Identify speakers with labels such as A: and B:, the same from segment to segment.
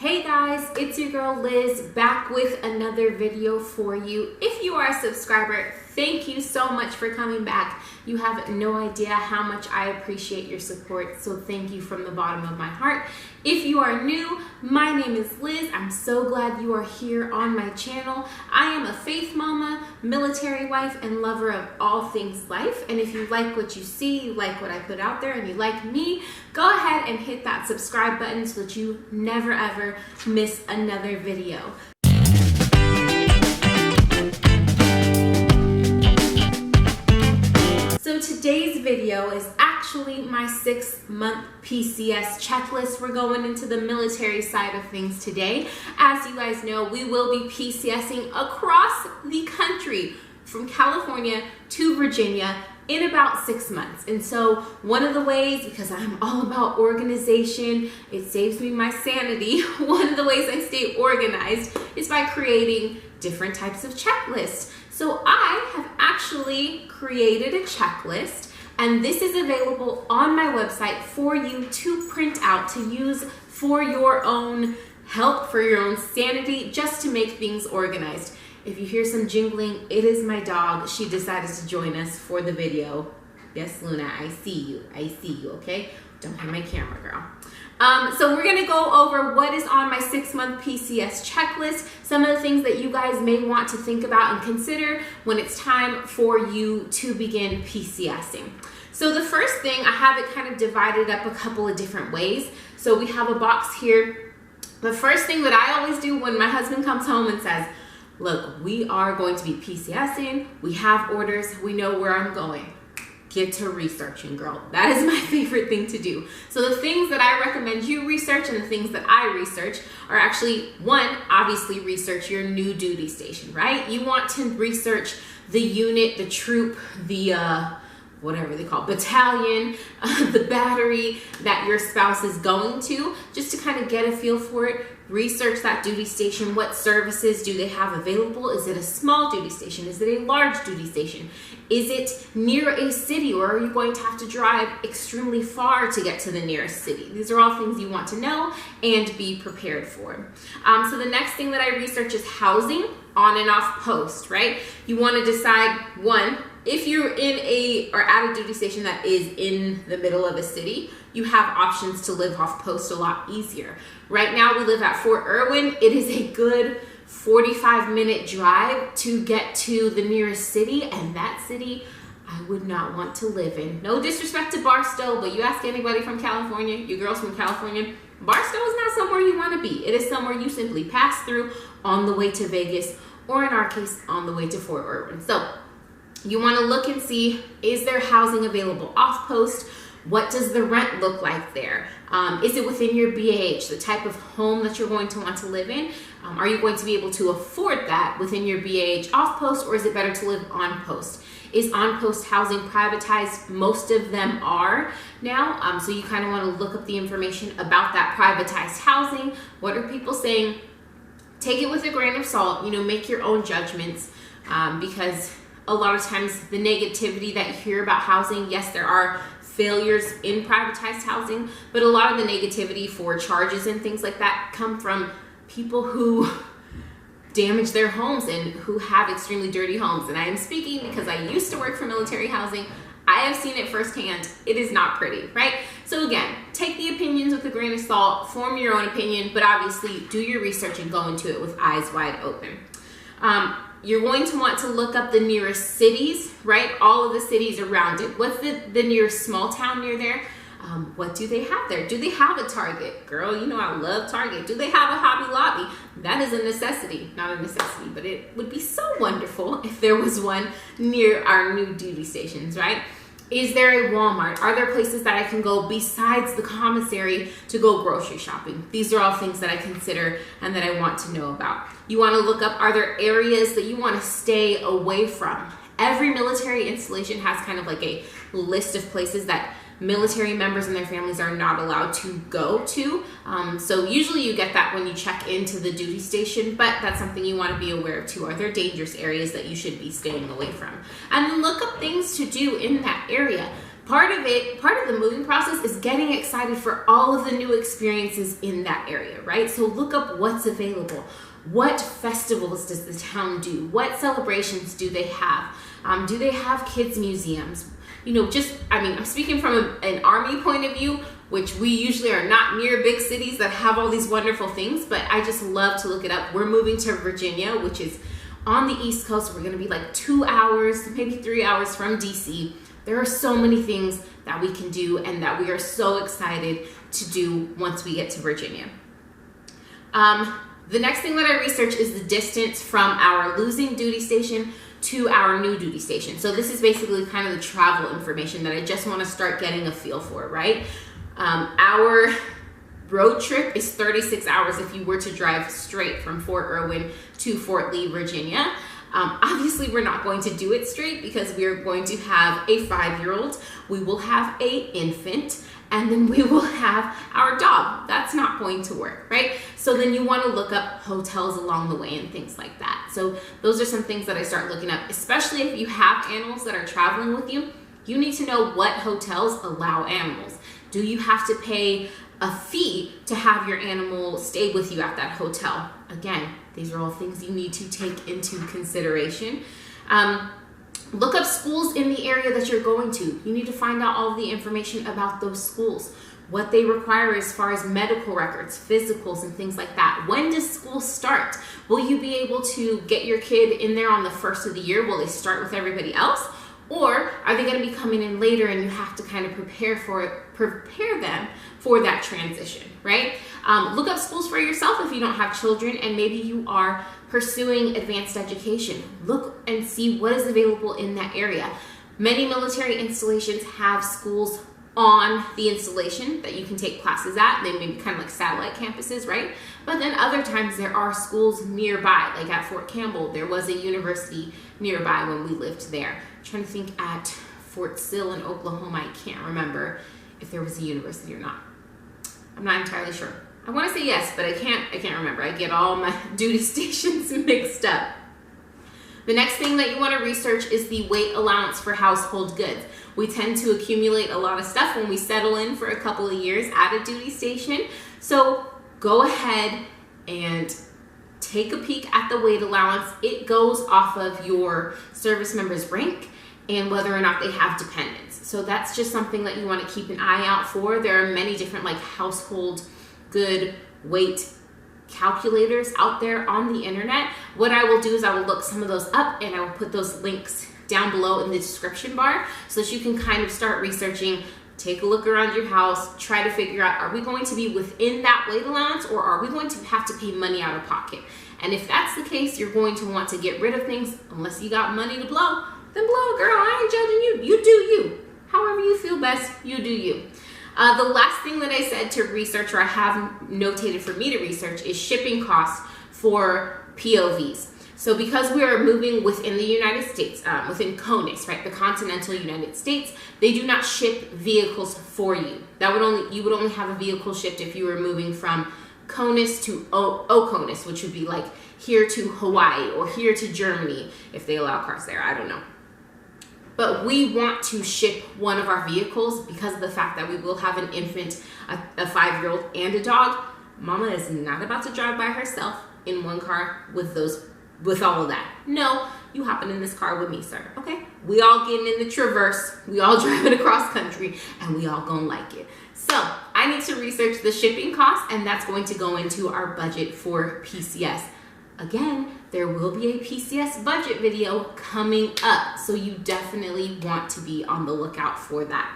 A: Hey guys, it's your girl Liz back with another video for you. If you are a subscriber, thank you so much for coming back. You have no idea how much I appreciate your support, so thank you from the bottom of my heart. If you are new, my name is Liz. I'm so glad you are here on my channel. I am a faith mama, military wife, and lover of all things life. And if you like what you see, you like what I put out there, and you like me, go ahead and hit that subscribe button so that you never ever miss another video. So today's video is actually my 6-month PCS checklist. We're going into the military side of things today. As you guys know, we will be PCSing across the country from California to Virginia in about 6 months. And so one of the ways, because I'm all about organization, it saves me my sanity, one of the ways I stay organized is by creating different types of checklists. So I have actually created a checklist, and this is available on my website for you to print out, to use for your own help, for your own sanity, just to make things organized. If you hear some jingling, it is my dog. She decided to join us for the video. Yes, Luna, I see you, okay? Don't hit my camera, girl. So we're gonna go over what is on my 6-month PCS checklist, some of the things that you guys may want to think about and consider when it's time for you to begin PCSing. So the first thing, I have it kind of divided up a couple of different ways. So we have a box here. The first thing that I always do when my husband comes home and says, look, we are going to be PCSing, we have orders, we know where I'm going. Get to researching, girl. That is my favorite thing to do. So the things that I recommend you research and the things that I research are actually, one, obviously research your new duty station, right? You want to research the unit, the troop, the whatever they call it, battalion, the battery that your spouse is going to, just to kind of get a feel for it. Research that duty station. What services do they have available? Is it a small duty station? Is it a large duty station? Is it near a city, or are you going to have to drive extremely far to get to the nearest city? These are all things you want to know and be prepared for. So the next thing that I research is housing on and off post, right? You want to decide, one, if you're in at a duty station that is in the middle of a city, you have options to live off post a lot easier. Right now we live at Fort Irwin. It is a good 45-minute drive to get to the nearest city, and that city I would not want to live in. No disrespect to Barstow, but you ask anybody from California, you girls from California, Barstow is not somewhere you want to be. It is somewhere you simply pass through on the way to Vegas, or in our case, on the way to Fort Irwin. So you want to look and see, is there housing available off post? What does the rent look like there? Is it within your BAH, the type of home that you're going to want to live in? Are you going to be able to afford that within your BAH off post, or is it better to live on post? Is on post housing privatized? Most of them are now. So you kind of want to look up the information about that privatized housing. What are people saying? Take it with a grain of salt, make your own judgments, because a lot of times the negativity that you hear about housing, yes, there are failures in privatized housing, but a lot of the negativity for charges and things like that come from people who damage their homes and who have extremely dirty homes. And I am speaking because I used to work for military housing. I have seen it firsthand. It is not pretty, right? So again, take the opinions with a grain of salt, form your own opinion, but obviously do your research and go into it with eyes wide open. You're going to want to look up the nearest cities, right? All of the cities around it. What's the nearest small town near there? What do they have there? Do they have a Target? Girl, I love Target. Do they have a Hobby Lobby? That is a necessity. Not a necessity, but it would be so wonderful if there was one near our new duty stations, right? Is there a Walmart? Are there places that I can go besides the commissary to go grocery shopping? These are all things that I consider and that I want to know about. You want to look up, are there areas that you want to stay away from? Every military installation has kind of like a list of places that military members and their families are not allowed to go to. So usually you get that when you check into the duty station, but that's something you want to be aware of too. Are there dangerous areas that you should be staying away from? And then look up things to do in that area. Part of the moving process is getting excited for all of the new experiences in that area, right? So look up what's available. What festivals does the town do? What celebrations do they have? Do they have kids museums? You know, I'm speaking from an Army point of view, which we usually are not near big cities that have all these wonderful things, but I just love to look it up. We're moving to Virginia, which is on the East Coast. We're gonna be like 2 hours, maybe 3 hours from DC. There are so many things that we can do and that we are so excited to do once we get to Virginia. The next thing that I researched is the distance from our losing duty station to our new duty station. So this is basically kind of the travel information that I just want to start getting a feel for, right? Our road trip is 36 hours if you were to drive straight from Fort Irwin to Fort Lee, Virginia. Obviously, we're not going to do it straight because we're going to have a 5-year-old, we will have an infant, and then we will have our dog. That's not going to work, right? So then you want to look up hotels along the way and things like that. So those are some things that I start looking up, especially if you have animals that are traveling with you. You need to know what hotels allow animals. Do you have to pay a fee to have your animal stay with you at that hotel? Again, these are all things you need to take into consideration. Look up schools in the area that you're going to. You need to find out all the information about those schools, what they require as far as medical records, physicals, and things like that. When does school start? Will you be able to get your kid in there on the first of the year? Will they start with everybody else? Or are they going to be coming in later and you have to kind of prepare them for that transition, right? Look up schools for yourself if you don't have children and maybe you are pursuing advanced education. Look and see what is available in that area. Many military installations have schools on the installation that you can take classes at. They may be kind of like satellite campuses, right? But then other times there are schools nearby, like at Fort Campbell, there was a university nearby when we lived there. I'm trying to think at Fort Sill in Oklahoma, I can't remember if there was a university or not. I'm not entirely sure. I want to say yes, but I can't remember. I get all my duty stations mixed up. The next thing that you want to research is the weight allowance for household goods. We tend to accumulate a lot of stuff when we settle in for a couple of years at a duty station. So go ahead and take a peek at the weight allowance. It goes off of your service member's rank and whether or not they have dependents. So that's just something that you want to keep an eye out for. There are many different like household good weight calculators out there on the internet. What I will do is I will look some of those up and I will put those links down below in the description bar so that you can kind of start researching, take a look around your house, try to figure out, are we going to be within that weight allowance or are we going to have to pay money out of pocket? And if that's the case, you're going to want to get rid of things. Unless you got money to blow, then blow, girl. I ain't judging you. You do you. However you feel best, you do you. The last thing that I said to research, or I have notated for me to research, is shipping costs for POVs. So because we are moving within the United States, within CONUS, right, the continental United States, they do not ship vehicles for you. You would only have a vehicle shipped if you were moving from CONUS to OCONUS, which would be like here to Hawaii or here to Germany, if they allow cars there, I don't know. But we want to ship one of our vehicles because of the fact that we will have an infant, a 5-year-old, and a dog. Mama is not about to drive by herself in one car with all of that. No, you hopping in this car with me, sir, okay? We all getting in the Traverse, we all driving across country, and we all gonna like it. So I need to research the shipping costs, and that's going to go into our budget for PCS. Again, there will be a PCS budget video coming up, so you definitely want to be on the lookout for that.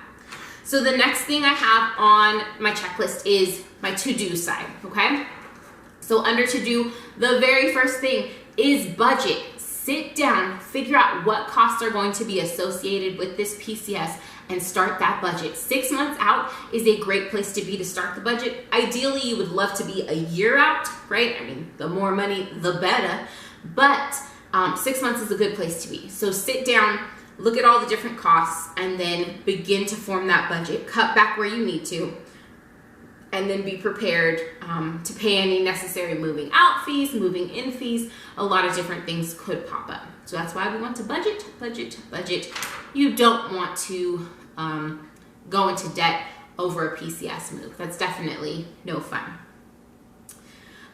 A: So the next thing I have on my checklist is my to-do side, okay? So under to-do, the very first thing is budget. Sit down, figure out what costs are going to be associated with this PCS and start that budget. 6 months out is a great place to be to start the budget. Ideally, you would love to be a year out, right? I mean, the more money, the better. But 6 months is a good place to be. So sit down, look at all the different costs, and then begin to form that budget. Cut back where you need to, and then be prepared to pay any necessary moving out fees, moving in fees. A lot of different things could pop up. So that's why we want to budget, budget, budget. You don't want to go into debt over a PCS move. That's definitely no fun.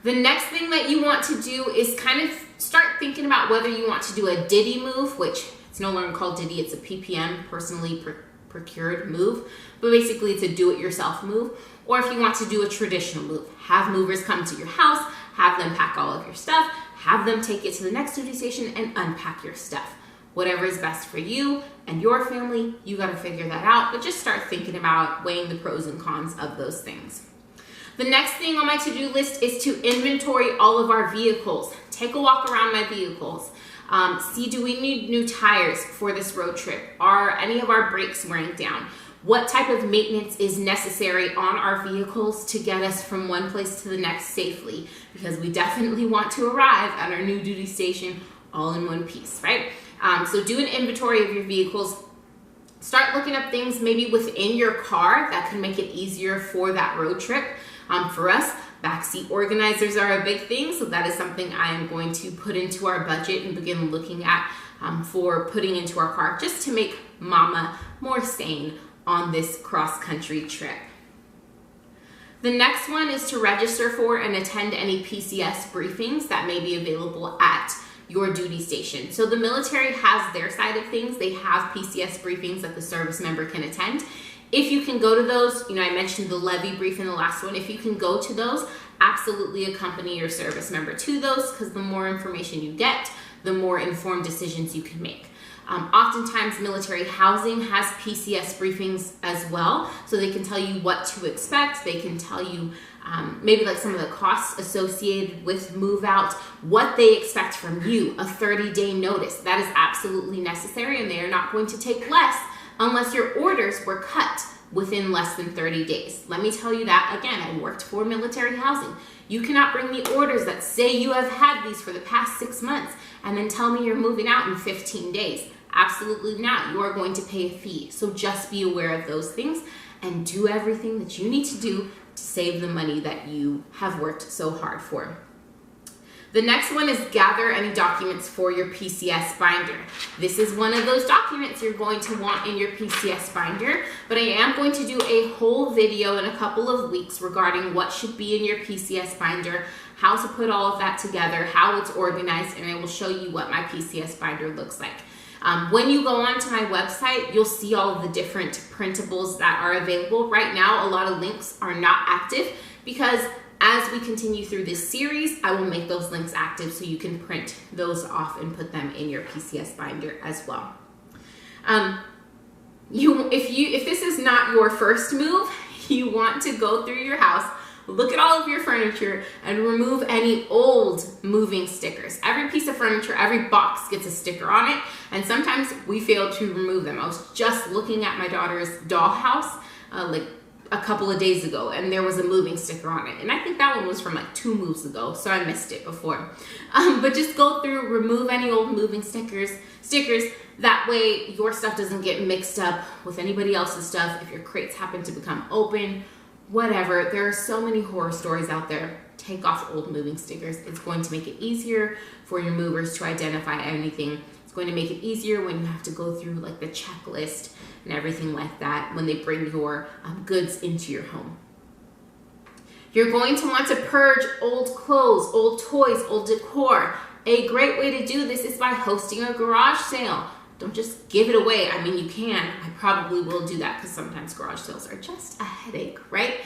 A: The next thing that you want to do is kind of start thinking about whether you want to do a Diddy move, which it's no longer called Diddy, it's a PPM, personally procured move, but basically it's a do-it-yourself move, or if you want to do a traditional move, have movers come to your house, have them pack all of your stuff, have them take it to the next duty station and unpack your stuff. Whatever is best for you and your family, you got to figure that out, but just start thinking about weighing the pros and cons of those things. The next thing on my to-do list is to inventory all of our vehicles. Take a walk around my vehicles. See, do we need new tires for this road trip? Are any of our brakes wearing down? What type of maintenance is necessary on our vehicles to get us from one place to the next safely? Because we definitely want to arrive at our new duty station all in one piece, right? So do an inventory of your vehicles. Start looking up things maybe within your car that can make it easier for that road trip. For us, backseat organizers are a big thing, so that is something I am going to put into our budget and begin looking at for putting into our car just to make mama more sane on this cross-country trip. The next one is to register for and attend any PCS briefings that may be available at your duty station. So the military has their side of things. They have PCS briefings that the service member can attend. If you can go to those, I mentioned the levy brief in the last one. If you can go to those, absolutely accompany your service member to those, because the more information you get, the more informed decisions you can make. Oftentimes military housing has PCS briefings as well, so they can tell you what to expect. They can tell you maybe like some of the costs associated with move out, what they expect from you, a 30-day notice. That is absolutely necessary, and they are not going to take less unless your orders were cut within less than 30 days. Let me tell you that again, I worked for military housing. You cannot bring me orders that say you have had these for the past 6 months and then tell me you're moving out in 15 days. Absolutely not. You are going to pay a fee. So just be aware of those things and do everything that you need to do to save the money that you have worked so hard for. The next one is gather any documents for your PCS binder. This is one of those documents you're going to want in your PCS binder, but I am going to do a whole video in a couple of weeks regarding what should be in your PCS binder, how to put all of that together, how it's organized, and I will show you what my PCS binder looks like. When you go onto my website, you'll see all of the different printables that are available. Right now, a lot of links are not active because as we continue through this series, I will make those links active so you can print those off and put them in your PCS binder as well. If this is not your first move, you want to go through your house, look at all of your furniture, and remove any old moving stickers. Every piece of furniture, every box gets a sticker on it, and sometimes we fail to remove them. I was just looking at my daughter's dollhouse like a couple of days ago, and there was a moving sticker on it, and I think that one was from like 2 moves ago, so I missed it before. But just go through, remove any old moving stickers. That way your stuff doesn't get mixed up with anybody else's stuff. If your crates happen to become open, whatever, there are so many horror stories out there. Take off old moving stickers. It's going to make it easier for your movers to identify anything. It's going to make it easier when you have to go through like the checklist and everything like that when they bring your goods into your home. You're going to want to purge old clothes, old toys, old decor. A great way to do this is by hosting a garage sale. Don't just give it away. I mean, you can. I probably will do that because sometimes garage sales are just a headache, right?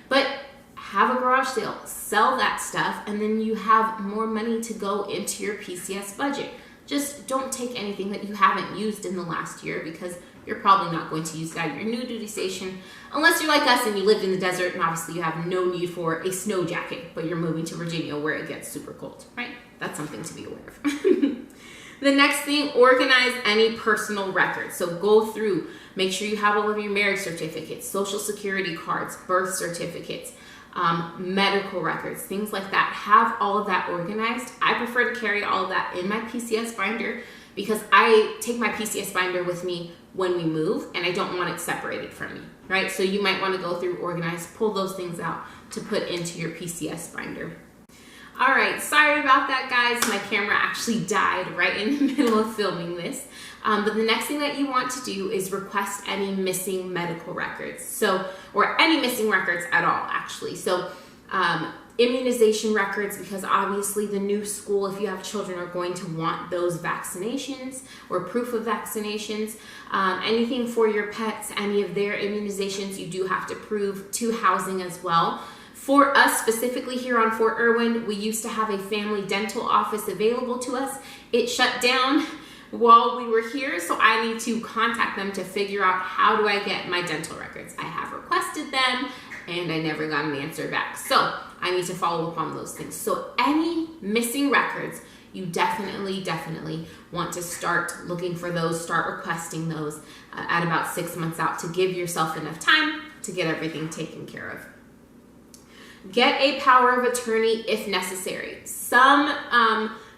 A: But have a garage sale, sell that stuff, and then you have more money to go into your PCS budget. Just don't take anything that you haven't used in the last year because you're probably not going to use that at your new duty station unless you're like us and you lived in the desert and obviously you have no need for a snow jacket, but you're moving to Virginia where it gets super cold, right? That's something to be aware of. The next thing, organize any personal records. So go through, make sure you have all of your marriage certificates, social security cards, birth certificates, medical records, things like that. Have all of that organized. I prefer to carry all of that in my PCS binder because I take my PCS binder with me when we move and I don't want it separated from me, right? So you might want to go through, organize, pull those things out to put into your PCS binder. All right, sorry about that, guys. My camera actually died right in the middle of filming this. But the next thing that you want to do is request any missing medical records. Or any missing records at all, actually. So immunization records, because obviously the new school, if you have children, are going to want those vaccinations or proof of vaccinations. Anything for your pets, any of their immunizations, you do have to prove to housing as well. For us specifically here on Fort Irwin, we used to have a family dental office available to us. It shut down while we were here, so I need to contact them to figure out how do I get my dental records. I have requested them and I never got an answer back. So I need to follow up on those things. So any missing records, you definitely want to start looking for those, start requesting those at about 6 months out to give yourself enough time to get everything taken care of. Get a power of attorney if necessary. Some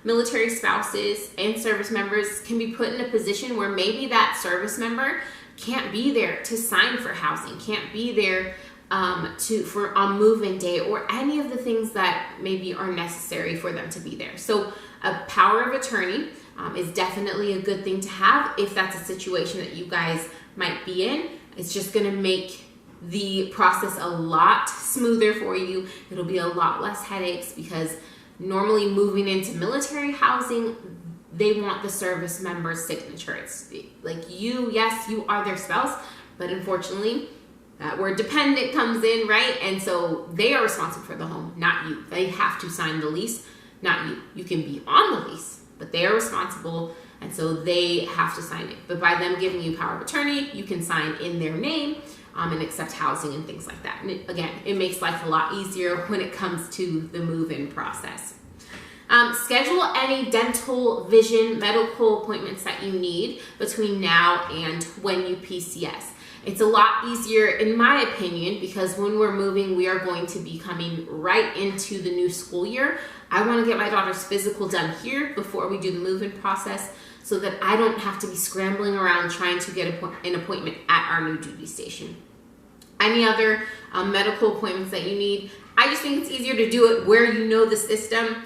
A: military spouses and service members can be put in a position where maybe that service member can't be there to sign for housing, can't be there on move-in day, or any of the things that maybe are necessary for them to be there. So a power of attorney is definitely a good thing to have if that's a situation that you guys might be in. It's just going to make the process a lot smoother for you. It'll be a lot less headaches, because normally moving into military housing, they want the service member's signature. It's like yes, you are their spouse, but unfortunately that word dependent comes in, right? And so they are responsible for the home, not you. They have to sign the lease, not you. You can be on the lease, but they are responsible, and so they have to sign it. But by them giving you power of attorney, you can sign in their name and accept housing and things like that. And it makes life a lot easier when it comes to the move-in process. Schedule any dental, vision, medical appointments that you need between now and when you PCS. It's a lot easier, in my opinion, because when we're moving, we are going to be coming right into the new school year. I want to get my daughter's physical done here before we do the move-in process, so that I don't have to be scrambling around trying to get an appointment at our new duty station. Any other medical appointments that you need, I just think it's easier to do it where you know the system,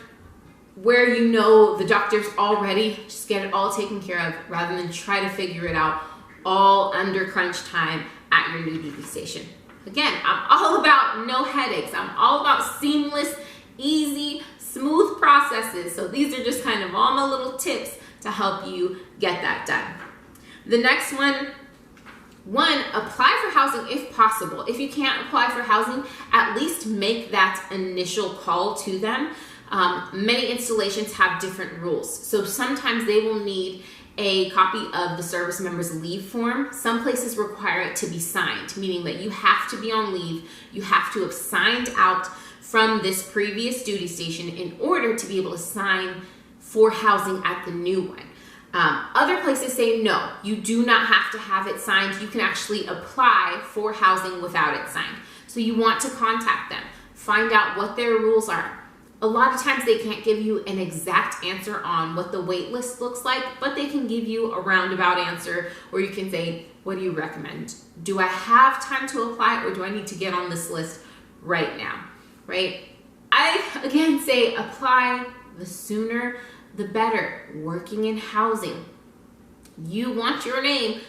A: where you know the doctors already. Just get it all taken care of rather than try to figure it out all under crunch time at your new duty station. Again, I'm all about no headaches. I'm all about seamless, easy, smooth processes. So these are just kind of all my little tips to help you get that done. The next one, apply for housing if possible. If you can't apply for housing, at least make that initial call to them. Many installations have different rules. So sometimes they will need a copy of the service member's leave form. Some places require it to be signed, meaning that you have to be on leave. You have to have signed out from this previous duty station in order to be able to sign for housing at the new one. Other places say no, you do not have to have it signed. You can actually apply for housing without it signed. So you want to contact them, find out what their rules are. A lot of times they can't give you an exact answer on what the wait list looks like, but they can give you a roundabout answer, or you can say, what do you recommend? Do I have time to apply, or do I need to get on this list right now, right? I, again, say apply. The sooner, the better. Working in housing, you want your name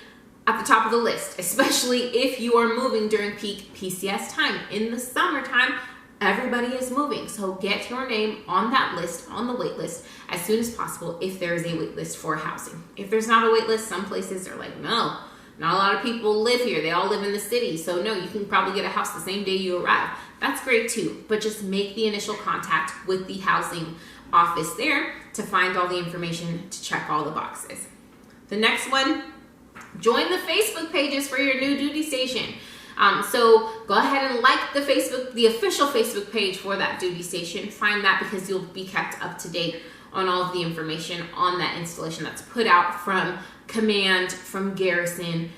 A: at the top of the list, especially if you are moving during peak PCS time. In the summertime, everybody is moving, so get your name on that list, on the wait list, as soon as possible if there is a wait list for housing. If there's not a wait list, some places are like, no, not a lot of people live here. They all live in the city, so no, you can probably get a house the same day you arrive. That's great too, but just make the initial contact with the housing office there to find all the information, to check all the boxes. The next one, join the Facebook pages for your new duty station. So go ahead and like the official Facebook page for that duty station. Find that, because you'll be kept up to date on all of the information on that installation that's put out from command, from garrison,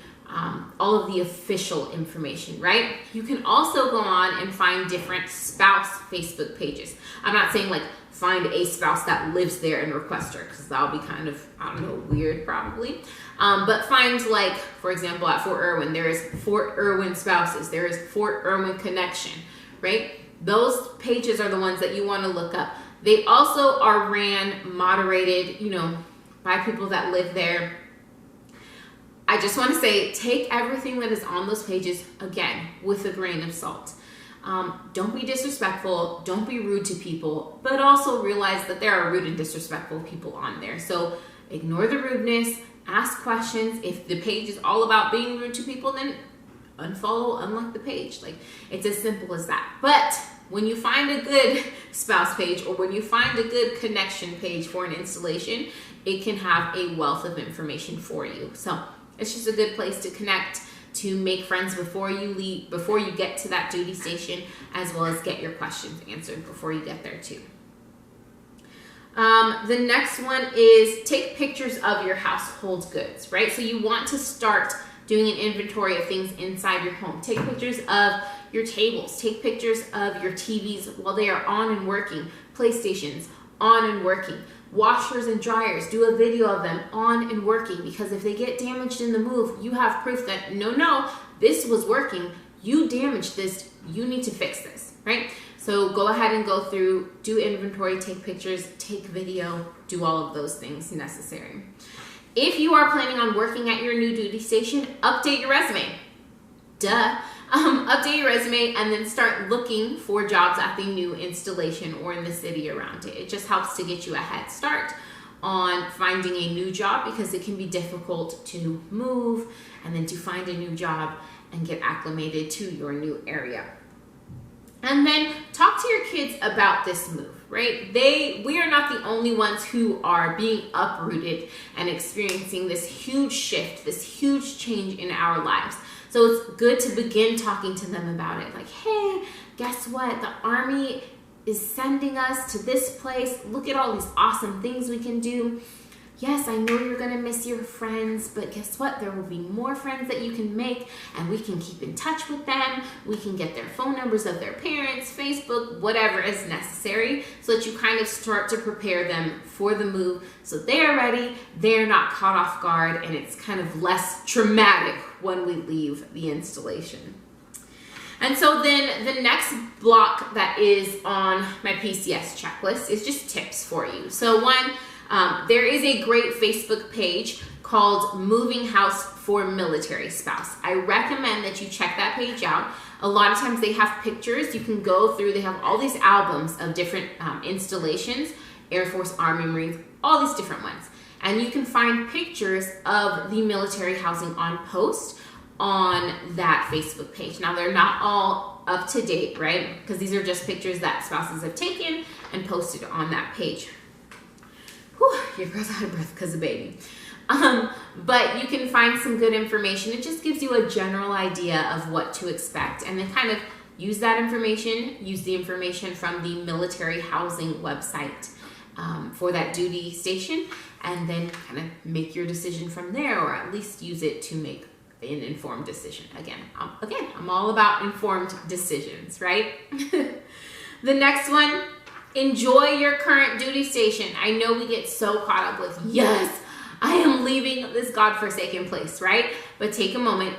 A: all of the official information, right? You can also go on and find different spouse Facebook pages. I'm not saying like find a spouse that lives there and request her, because that'll be kind of, I don't know, weird probably. But find, like, for example, at Fort Irwin, there is Fort Irwin spouses, there is Fort Irwin connection, right? Those pages are the ones that you want to look up. They also are ran, moderated, you know, by people that live there. I just want to say, take everything that is on those pages, again, with a grain of salt. Don't be disrespectful, don't be rude to people, but also realize that there are rude and disrespectful people on there. So ignore the rudeness, ask questions. If the page is all about being rude to people, then unfollow, unlike the page. Like, it's as simple as that. But when you find a good spouse page, or when you find a good connection page for an installation, it can have a wealth of information for you. So it's just a good place to connect, to make friends before you leave, before you get to that duty station, as well as get your questions answered before you get there too. The next one is take pictures of your household goods, right? So you want to start doing an inventory of things inside your home. Take pictures of your tables, take pictures of your TVs while they are on and working, PlayStations on and working, washers and dryers, do a video of them on and working, because if they get damaged in the move, you have proof that no, this was working, you damaged this, you need to fix this, right? So go ahead and go through, do inventory, take pictures, take video, do all of those things necessary. If you are planning on working at your new duty station, update your resume. Duh. Update your resume and then start looking for jobs at the new installation or in the city around it. It just helps to get you a head start on finding a new job, because it can be difficult to move and then to find a new job and get acclimated to your new area. And then talk to your kids about this move, right? We are not the only ones who are being uprooted and experiencing this huge shift, this huge change in our lives. So it's good to begin talking to them about it. Like, hey, guess what? The Army is sending us to this place. Look at all these awesome things we can do. Yes, I know you're gonna miss your friends, but guess what? There will be more friends that you can make, and we can keep in touch with them. We can get their phone numbers of their parents, Facebook, whatever is necessary, so that you kind of start to prepare them for the move, so they're ready, they're not caught off guard, and it's kind of less traumatic when we leave the installation. And so then the next block that is on my PCS checklist is just tips for you. So one, there is a great Facebook page called Moving House for Military Spouse. I recommend that you check that page out. A lot of times they have pictures you can go through. They have all these albums of different installations, Air Force, Army, Marines, all these different ones. And you can find pictures of the military housing on post on that Facebook page. Now, they're not all up to date, right? Because these are just pictures that spouses have taken and posted on that page. Whew, your girl's out of breath because of baby. But you can find some good information. It just gives you a general idea of what to expect, and then kind of use that information, use the information from the military housing website for that duty station, and then kind of make your decision from there, or at least use it to make an informed decision. Again, I'm all about informed decisions, right? The next one, enjoy your current duty station. I know we get so caught up with, yes, I am leaving this godforsaken place, right? But take a moment,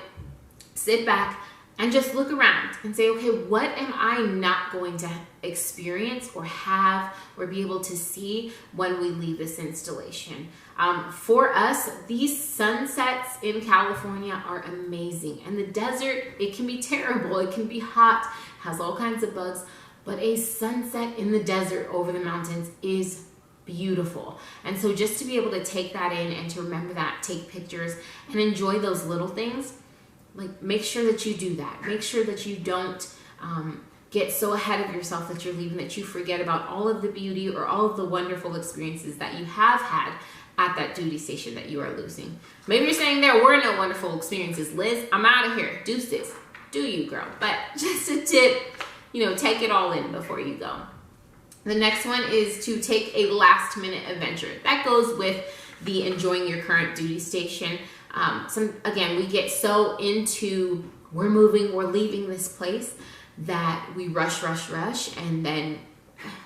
A: sit back, and just look around and say, okay, what am I not going to experience or have or be able to see when we leave this installation? For us, these sunsets in California are amazing. And the desert, it can be terrible. It can be hot, has all kinds of bugs, but a sunset in the desert over the mountains is beautiful. And so just to be able to take that in and to remember that, take pictures and enjoy those little things, like, make sure that you do that. Make sure that you don't get so ahead of yourself that you're leaving, that you forget about all of the beauty or all of the wonderful experiences that you have had at that duty station that you are losing. Maybe you're saying there were no wonderful experiences. Liz, I'm out of here. Deuces. Do you, girl. But just a tip, take it all in before you go. The next one is to take a last minute adventure. That goes with the enjoying your current duty station. Again, we get so into we're moving, we're leaving this place that we rush, and then,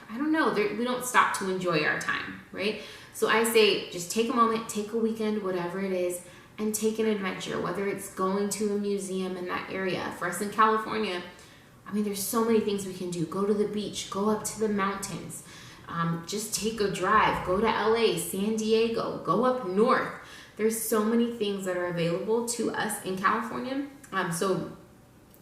A: I don't know, we don't stop to enjoy our time, right? So I say just take a moment, take a weekend, whatever it is, and take an adventure, whether it's going to a museum in that area. For us in California, I mean, there's so many things we can do. Go to the beach, go up to the mountains, just take a drive, go to LA, San Diego, go up north. There's so many things that are available to us in California. So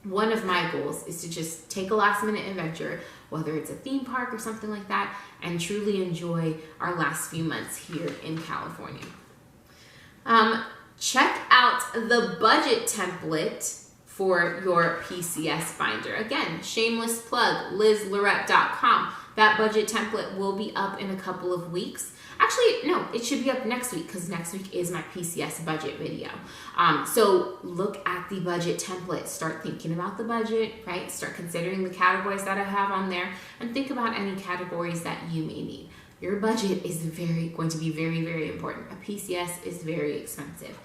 A: one of my goals is to just take a last minute adventure, whether it's a theme park or something like that, and truly enjoy our last few months here in California. Check out the budget template for your PCS binder. Again, shameless plug, lizlorette.com. That budget template will be up in a couple of weeks. Actually, no, it should be up next week because next week is my PCS budget video. So look at the budget template. Start thinking about the budget, right? Start considering the categories that I have on there and think about any categories that you may need. Your budget is going to be very, very important. A PCS is very expensive.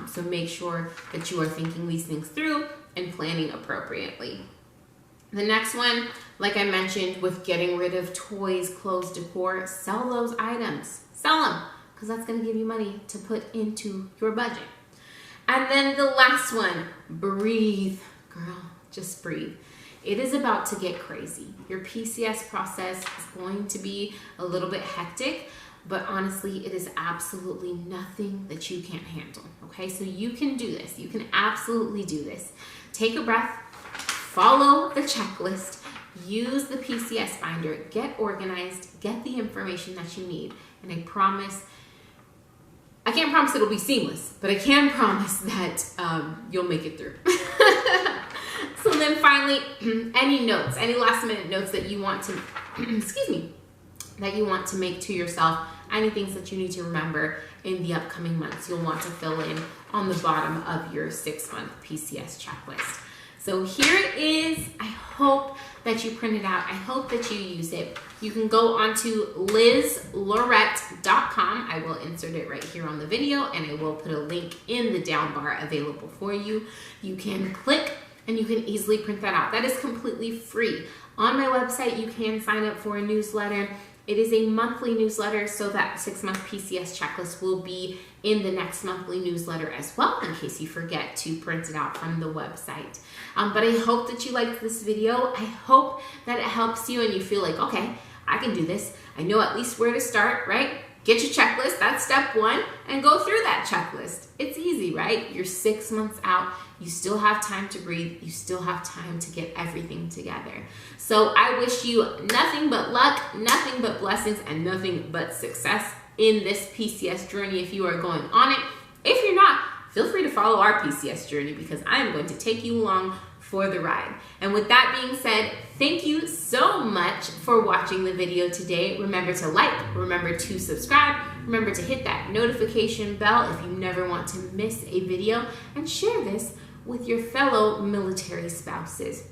A: So make sure that you are thinking these things through and planning appropriately. The next one, like I mentioned, with getting rid of toys, clothes, decor, sell those items. Sell them, because that's going to give you money to put into your budget. And then the last one, breathe. Girl, just breathe. It is about to get crazy. Your PCS process is going to be a little bit hectic, but honestly, it is absolutely nothing that you can't handle, okay? So you can do this. You can absolutely do this. Take a breath. Follow the checklist, use the PCS binder, get organized, get the information that you need. And I can't promise it'll be seamless, but I can promise that you'll make it through. So then finally, any last minute notes that you want to, that you want to make to yourself, any things that you need to remember in the upcoming months, you'll want to fill in on the bottom of your 6-month PCS checklist. So here it is. I hope that you print it out. I hope that you use it. You can go onto lizlorette.com. I will insert it right here on the video, and I will put a link in the down bar available for you. You can click and you can easily print that out. That is completely free. On my website, you can sign up for a newsletter. It is a monthly newsletter, so that 6-month PCS checklist will be in the next monthly newsletter as well, in case you forget to print it out from the website. But I hope that you liked this video. I hope that it helps you and you feel like, okay, I can do this. I know at least where to start, right? Get your checklist, that's step 1, and go through that checklist. It's easy, right? You're 6 months out. You still have time to breathe. You still have time to get everything together. So I wish you nothing but luck, nothing but blessings, and nothing but success in this PCS journey if you are going on it. If you're not, feel free to follow our PCS journey because I am going to take you along for the ride. And with that being said, thank you so much for watching the video today. Remember to like, remember to subscribe, remember to hit that notification bell if you never want to miss a video, and share this with your fellow military spouses.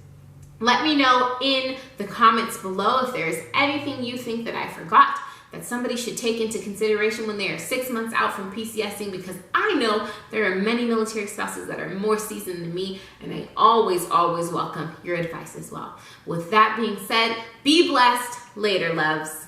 A: Let me know in the comments below if there's anything you think that I forgot that somebody should take into consideration when they are 6 months out from PCSing, because I know there are many military spouses that are more seasoned than me, and I always, always welcome your advice as well. With that being said, be blessed. Later, loves.